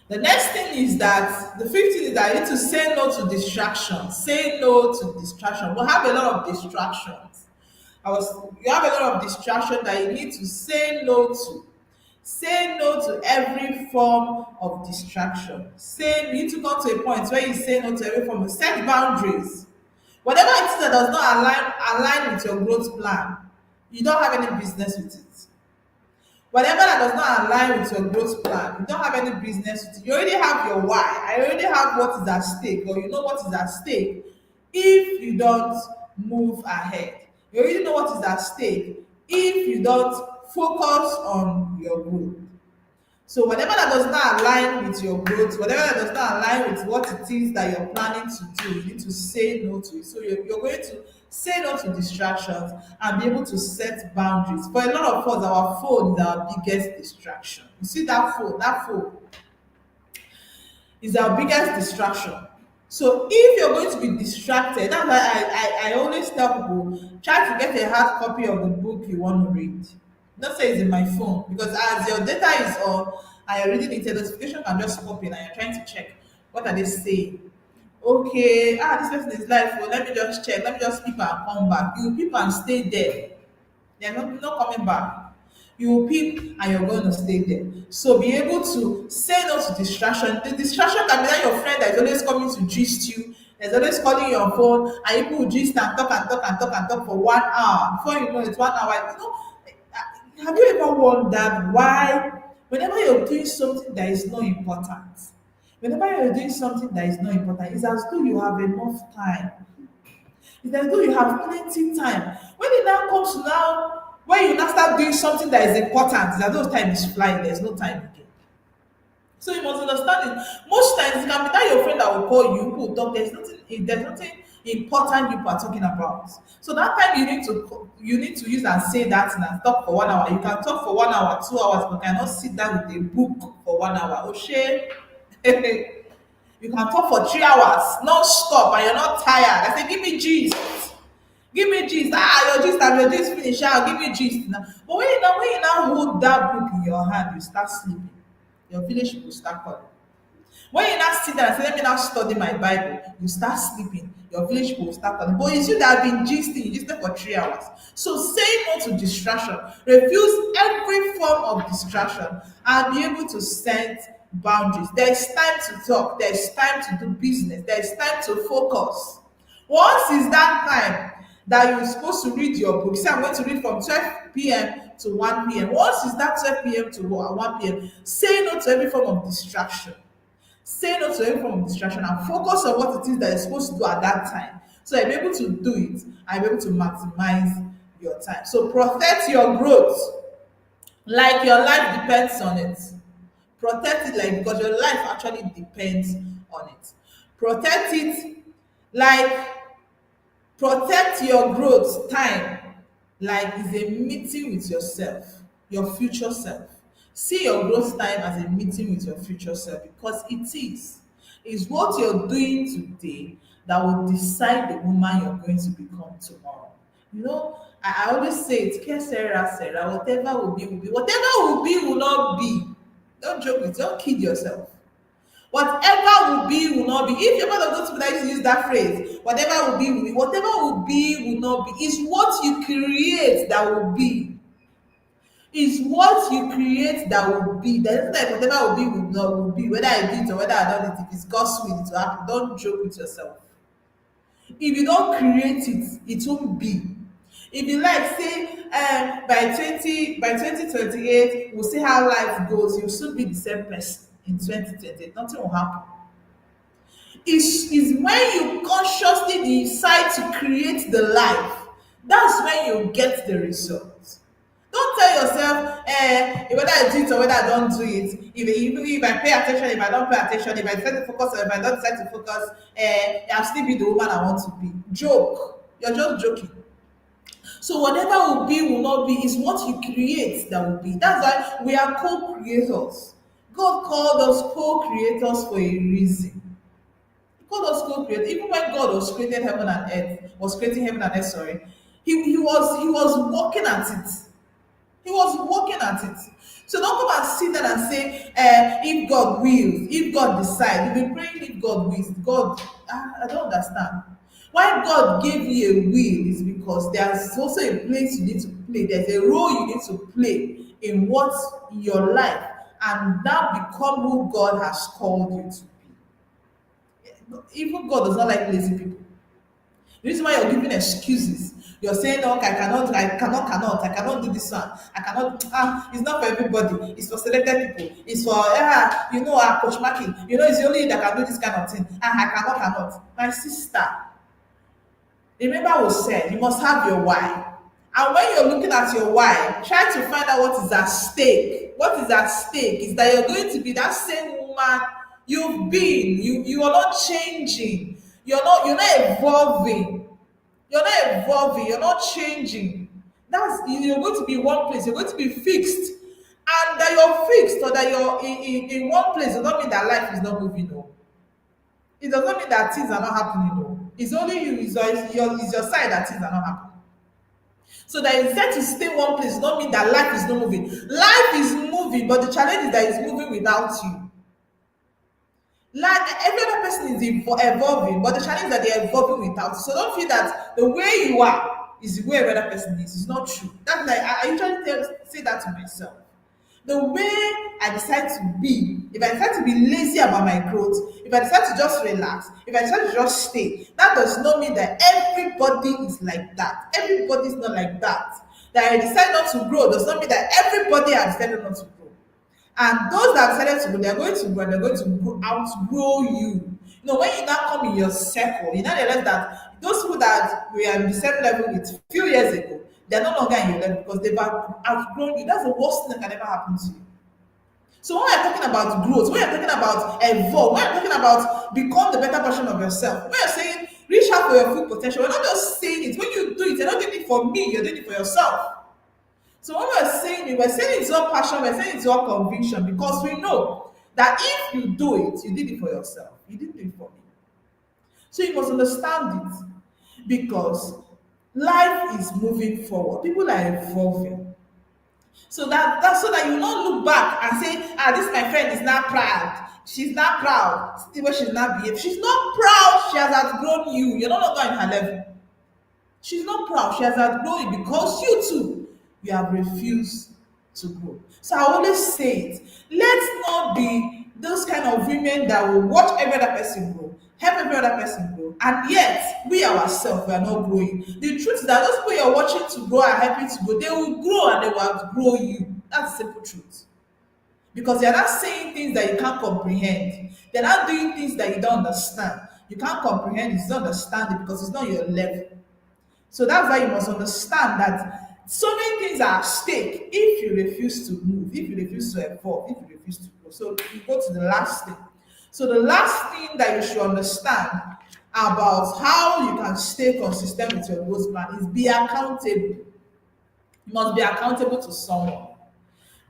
The next thing is that the fifth thing is that you need to say no to distractions. Say no to distraction. We have a lot of distractions. You have a lot of distraction that you need to say no to. Say no to every form of distraction. You need to come to a point where you say no to every form of set boundaries. Whatever it is that does not align with your growth plan, you don't have any business with it. Whatever that does not align with your growth plan, you don't have any business with it. You already have your why. I already have what is at stake, or you know what is at stake. If you don't move ahead, you already know what is at stake. If you don't focus on your growth. So whatever that does not align with your growth, whatever that does not align with what it is that you're planning to do, you need to say no to it. So you're going to say no to distractions and be able to set boundaries. For a lot of us, our phone is our biggest distraction. You see that phone is our biggest distraction. So if you're going to be distracted, that's why I always tell people, try to get a hard copy of the book you want to read. Don't say it's in my phone, because as your data is on and you're reading it, the notification can just pop in and you're trying to check what are they saying. Okay, this person is live. Well, let me just check. Let me just peep and come back. You peep and stay there. They're not coming back. You will peep and you're going to stay there. So be able to say no to distraction. The distraction can be that your friend that is always coming to gist you, There's always calling you on phone, and people will gist and talk and talk and talk and talk for 1 hour. Before you know it's 1 hour. Have you ever wondered why, whenever you're doing something that is not important, whenever you're doing something that is not important, it's as though you have enough time. It's as though you have plenty time. When it now comes to now, when you now start doing something that is important, it's as though time is flying. There's no time again. So you must understand it. Most times it can be that your friend that will call you, who will talk. There's nothing important you are talking about. So that time you need to use and say that and talk for 1 hour. You can talk for 1 hour, 2 hours, but cannot sit down with a book for 1 hour. Oh shit. You can talk for 3 hours, non-stop, and you're not tired. I say, give me gist. Give me gist. Your gist finish. I'll give you gist. Now. But when you now hold that book in your hand, you start sleeping. Your village people start calling. When you now sit there and say, let me now study my Bible, you start sleeping. Your village people will start calling. But it's you that have been gisting, you gisted for 3 hours. So say no to distraction. Refuse every form of distraction and be able to set boundaries. There is time to talk. There is time to do business. There is time to focus. Once is that time that you're supposed to read your book. Say, I'm going to read from 12 p.m. to 1 p.m. Once is that 12 p.m. to 1 p.m., say no to every form of distraction. Say no to every form of distraction and focus on what it is that you're supposed to do at that time. So you'll be able to do it and be able to maximize your time. So protect your growth like your life depends on it. Protect it like because your life actually depends on it. Protect it like protect your growth time like it's a meeting with yourself, your future self. See your growth time as a meeting with your future self because it is. It's what you're doing today that will decide the woman you're going to become tomorrow. I always say it, care Sarah, whatever will be, will be. Whatever will be will not be. Don't joke with it, don't kid yourself. Whatever will be will not be. If you're one of those people that used to use that phrase, whatever will be will be. Whatever will be will not be. It's what you create that will be. It's what you create that will be. There's like whatever will be will not will be. Whether I do it or whether I don't do it, if it's God's will, it will happen. Don't joke with yourself. If you don't create it, it won't be. If you like say by 2028 we'll see how life goes, you'll still be the same person in 2028. Nothing will happen. Is when you consciously decide to create the life, that's when you get the result. Don't tell yourself whether I do it or whether I don't do it. If I pay attention, if I don't pay attention, if I decide to focus or if I don't decide to focus, I'll still be the woman I want to be. Joke. You're just joking. So whatever will be will not be is what you create that will be. That's why we are co-creators. God called us co-creators for a reason. He called us co-creators. Even when God was creating heaven and earth, sorry, he was working at it. He was working at it. So don't come and sit there and say, if God wills, if God decides. You've been praying if God wills. God, I don't understand. Why God gave you a will is because there's also a place you need to play. There's a role you need to play in your life, and now become who God has called you to be. Even God does not like lazy people. The reason why you're giving excuses, you're saying, okay, I cannot do this one. I cannot, it's not for everybody. It's for selected people. It's for, Coach Maki, it's only you that can do this kind of thing. I cannot. My sister, remember we said, you must have your why. And when you're looking at your why, try to find out what is at stake. What is at stake is that you're going to be that same woman you've been. You are not changing. You're not evolving. You're not changing. You're going to be in one place. You're going to be fixed. And that you're fixed or that you're in one place does not mean that life is not moving. No. It does not mean that things are not happening. No. It's only you, it's your side that things are not happening. So that instead to stay one place does not mean that life is not moving. Life is moving, but the challenge is that it's moving without you. Like every other person is evolving, but the challenge is that they're evolving without you. So don't feel that the way you are is the way every other person is. It's not true. That's like I usually say that to myself. The way I decide to be, if I decide to be lazy about my growth, if I decide to just relax, if I decide to just stay, that does not mean that everybody is like that. Everybody is not like that. That I decide not to grow does not mean that everybody has decided not to grow. And those that have decided to grow, they're going to grow, they're going to outgrow you. You know, when you now come in your circle, you now realize that those people that we are in the same level with a few years ago, they're no longer in your level because they've outgrown you. That's the worst thing that can ever happen to you. So when we're talking about growth, when you're talking about evolve, when you're talking about become the better version of yourself, when you're saying reach out for your full potential, we're not just saying it. When you do it, you're not doing it for me, you're doing it for yourself. So when we're saying it's all passion, we're saying it's all conviction because we know that if you do it, you did it for yourself. You didn't do it for me. So you must understand it because life is moving forward. People are evolving. So that's so that you not look back and say, this my friend is not proud. She's not proud. See where she's not behaved. She's not proud. She has outgrown you. You're no longer in her level. She's not proud. She has outgrown you because you too, you have refused to grow. So I always say it. Let's not be those kind of women that will watch every other person grow, help every other person grow, and yet we ourselves we are not growing. The truth is that those people you're watching to grow and helping to grow, they will grow and they will outgrow you. That's the simple truth. Because they're not saying things that you can't comprehend. They're not doing things that you don't understand. You can't comprehend it, you don't understand it because it's not your level. So that's why you must understand that so many things are at stake if you refuse to move, if you refuse to evolve, if you refuse to grow. So you go to the last thing. So the last thing that you should understand about how you can stay consistent with your growth plan is be accountable. You must be accountable to someone.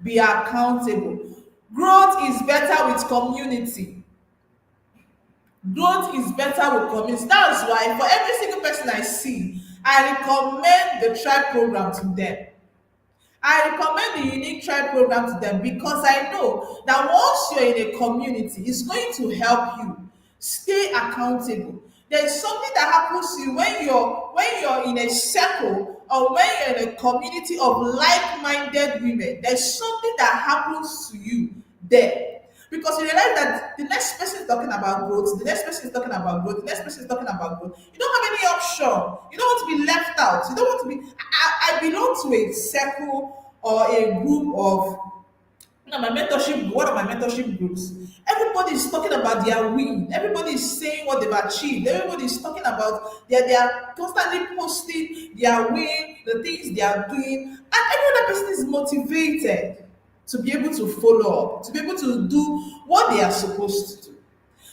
Be accountable. Growth is better with community. Growth is better with community. That's why for every single person I see, I recommend the tribe program to them. I recommend the unique tribe program to them because I know that once you're in a community, it's going to help you stay accountable. There is something that happens to you when you're in a circle or when you're in a community of like-minded women. There's something that happens to you there. Because you realize that the next person is talking about growth, the next person is talking about growth, the next person is talking about growth. You don't have any option. You don't want to be left out. You don't want to be. I belong to a circle or a group of my mentorship, one of my mentorship groups. Everybody is talking about their win. Everybody is saying what they've achieved. Everybody is talking about they are constantly posting their win, the things they are doing, and every other person is motivated to be able to follow up, to be able to do what they are supposed to do.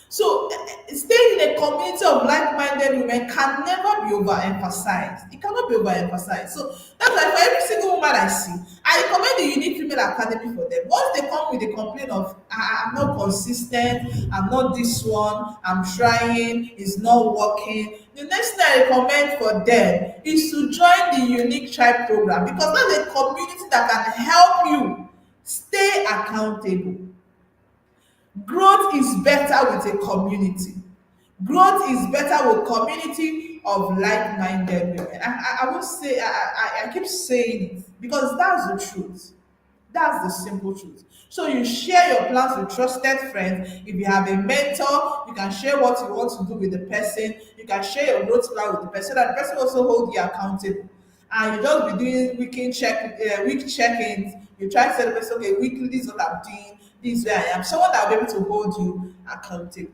So staying in a community of like-minded women can never be overemphasized. It cannot be overemphasized. So that's why for every single woman I see, I recommend the Unique Female Academy for them. Once they come with a complaint of I'm not consistent, I'm not this one, I'm trying, it's not working. The next thing I recommend for them is to join the Unique Tribe program because that's a community that can help you stay accountable. Growth is better with a community. Growth is better with community of like-minded women. I will say, I keep saying it because that's the truth. That's the simple truth. So you share your plans with trusted friends. If you have a mentor, you can share what you want to do with the person. You can share your growth plan with the person, and the person also hold you accountable. And you just be doing week check-ins. You try to tell the person, okay, weekly, this is what I'm doing, this is where I am. Someone that will be able to hold you accountable.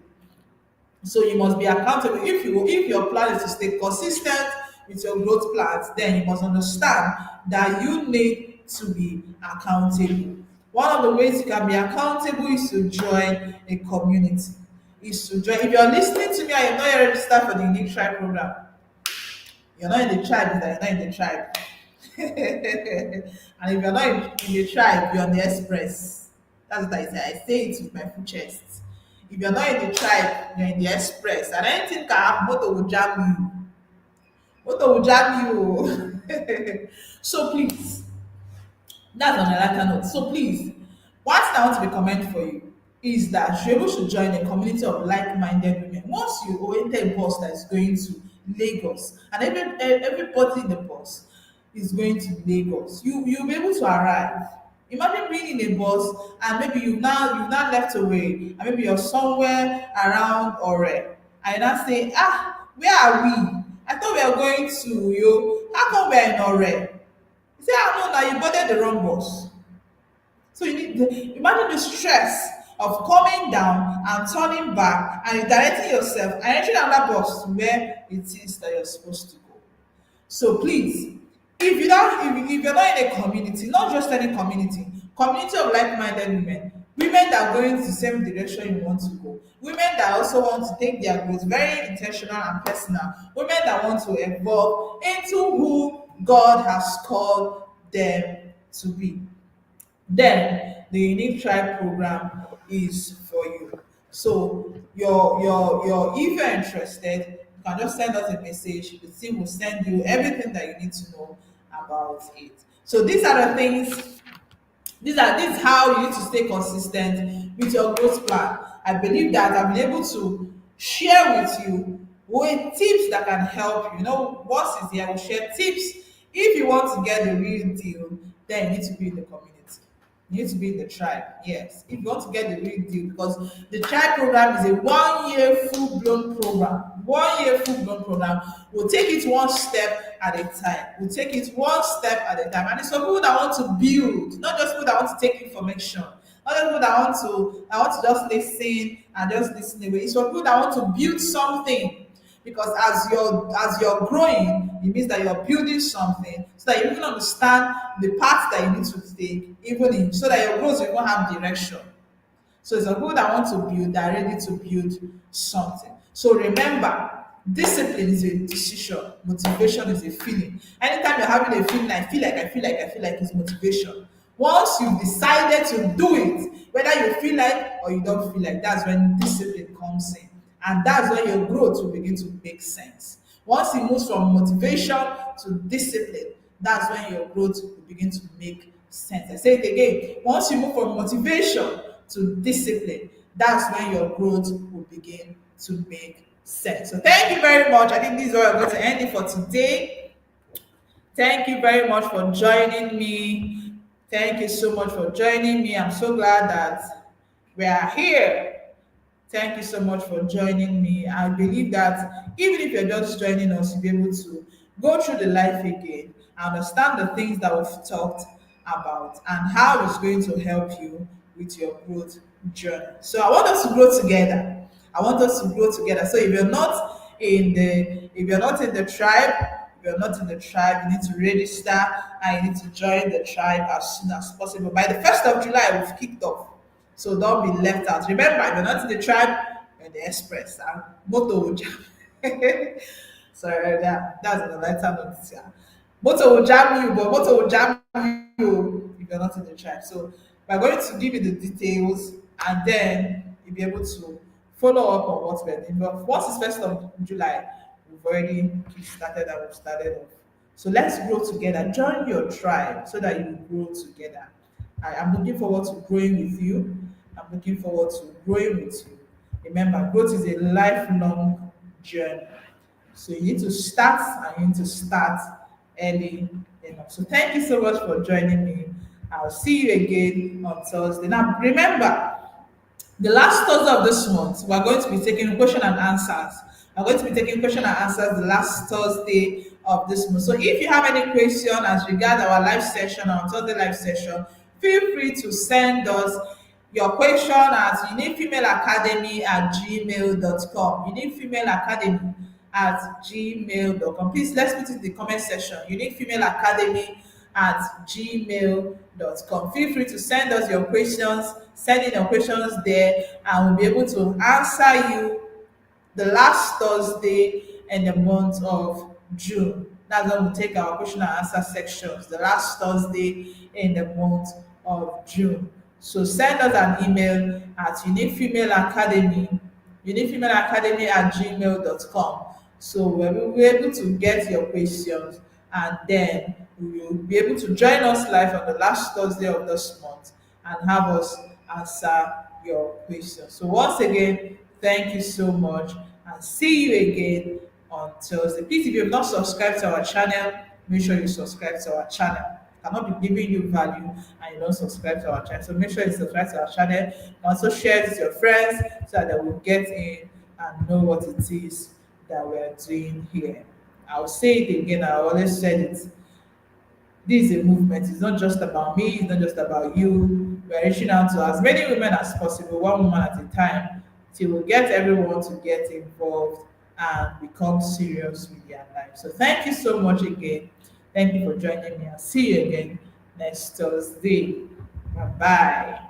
So you must be accountable. If your plan is to stay consistent with your growth plans, then you must understand that you need to be accountable. One of the ways you can be accountable is to join a community. If you're listening to me and you're not yet registered for the Unique Tribe program, you're not in the tribe, you're not in the tribe. And if you're not in the tribe, you're on the express. That's what I say. I say it with my full chest. If you're not in the tribe, you're in the express. And anything can happen, motor will jam you. Motor will jam you. So please, that's on a lighter note. So please, one thing I want to recommend for you is that you're able to join a community of like-minded women. Once you enter a bus that is going to Lagos, and everybody in the bus is going to Lagos, you'll be able to arrive. Imagine being in a bus and maybe you've now left away and maybe you're somewhere around Ore and you now say, ah, where are we? I thought we are going to you. How come we are in Ore? You say, ah, no, now you boarded the wrong bus. So you need imagine the stress of coming down and turning back and redirecting yourself and entering another bus to where it is that you're supposed to go. So please, if you're not in a community, not just any community, community of like-minded women, women that are going to the same direction you want to go, women that also want to take their growth very intentional and personal, women that want to evolve into who God has called them to be, then the unique tribe program is for you. So if you're interested, you can just send us a message. The team will send you everything that you need to know about it. So these are the things, this is how you need to stay consistent with your growth plan. I believe that I've been able to share with you with tips that can help you. You know, what is here, I will share tips. If you want to get the real deal, then you need to be in the community. You need to be in the tribe. Yes, if you want to get the real deal, because the tribe program is a 1 year full-blown program. 1 year full-blown program. We'll take it one step at a time. We'll take it one step at a time. And it's for people that want to build, not just people that want to take information. Not just people that want to just listen and just listen away. It's for people that want to build something. Because as you're growing, it means that you're building something so that you can understand the path that you need to take, even in so that your growth will even have direction. So it's a people that want to build, that are ready to build something. So remember, discipline is a decision, motivation is a feeling. Anytime you're having a feeling, I feel like it's motivation. Once you've decided to do it, whether you feel like or you don't feel like, that's when discipline comes in. And that's when your growth will begin to make sense. Once it moves from motivation to discipline, that's when your growth will begin to make sense. I say it again. Once you move from motivation to discipline, that's when your growth will begin to make sense. So thank you very much. I think this is where we're going to end it for today. Thank you very much for joining me. Thank you so much for joining me. I'm so glad that we are here. Thank you so much for joining me. I believe that even if you're just joining us, you'll be able to go through the life again, understand the things that we've talked about, and how it's going to help you with your growth journey. So I want us to grow together. I want us to grow together. So if you're not in the tribe, if you're not in the tribe, you need to register and you need to join the tribe as soon as possible. By the 1st of July, we've kicked off. So don't be left out. Remember, if you're not in the tribe, you're in the express. And moto will jam. Sorry, that's the lighter note. Yeah. Moto will jam you, but moto will jam you if you're not in the tribe. So we're going to give you the details and then you'll be able to follow up on what we're doing. But once it's 1st of July, we've already started and we've started off. So let's grow together. Join your tribe so that you will grow together. I am looking forward to growing with you. I'm looking forward to growing with you. Remember, growth is a lifelong journey. So you need to start and you need to start early enough. So thank you so much for joining me. I'll see you again on Thursday. Now remember, the last Thursday of this month, we're going to be taking question and answers. We're going to be taking question and answers the last Thursday of this month. So if you have any question as regard our live session, our Thursday live session, feel free to send us your question at uniquefemaleacademy@gmail.com. Uniquefemaleacademy@gmail.com. Please let's put it in the comment section. Uniquefemaleacademy@gmail.com. Feel free to send us your questions, send in your questions there, and we'll be able to answer you the last Thursday in the month of June. That's when we'll take our question and answer sections, the last Thursday in the month of June. So send us an email at uniquefemaleacademy@gmail.com. So we'll be able to get your questions and then we will be able to join us live on the last Thursday of this month and have us answer your questions. So once again, thank you so much and see you again on Thursday. Please, if you have not subscribed to our channel, make sure you subscribe to our channel. cannot be giving you value and you don't subscribe to our channel. So make sure you subscribe to our channel. You can also share it with your friends so that they will get in and know what it is that we're doing here. I'll say it again, I always said it. This is a movement. It's not just about me, it's not just about you. We're reaching out to as many women as possible, one woman at a time, till we get everyone to get involved and become serious with their life. So thank you so much again. Thank you for joining me. I'll see you again next Thursday. Bye bye.